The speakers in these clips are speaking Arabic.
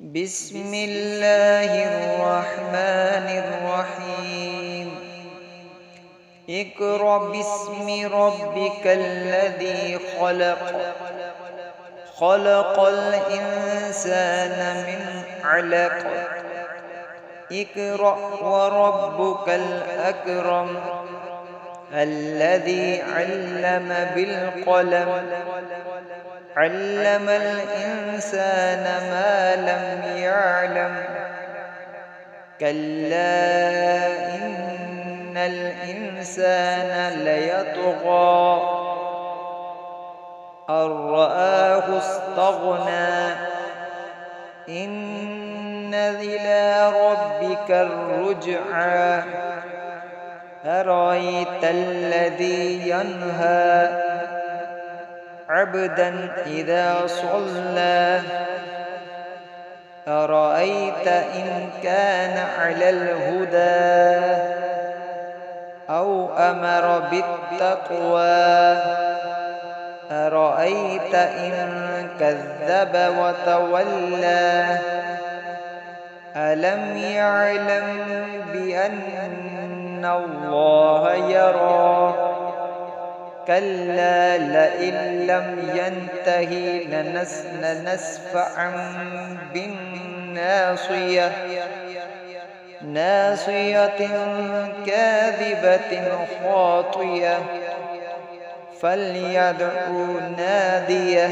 بسم الله الرحمن الرحيم. اقرأ باسم ربك الذي خلق، خلق الإنسان من علق. اقرأ وربك الأكرم الذي علم بالقلم، علم الإنسان ما لم يعلم. كلا إن الإنسان ليطغى أن رآه استغنى. إن إلى ربك الرجعى. أرأيت الذي ينهى عبدا إذا صلى، أرأيت إن كان على الهدى أو أمر بالتقوى، أرأيت إن كذب وتولى. ألم يعلم بأن الله يرى. كلا لئن لم ينته لنسفعا بالناصية، ناصية كاذبة خاطية. فليدع ناديه.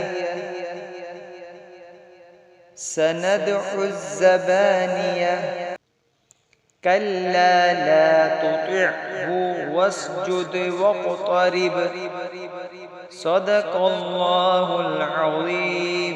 سندع الزبانية. كلا لا تطعه واسجد واقترب. صدق الله العظيم.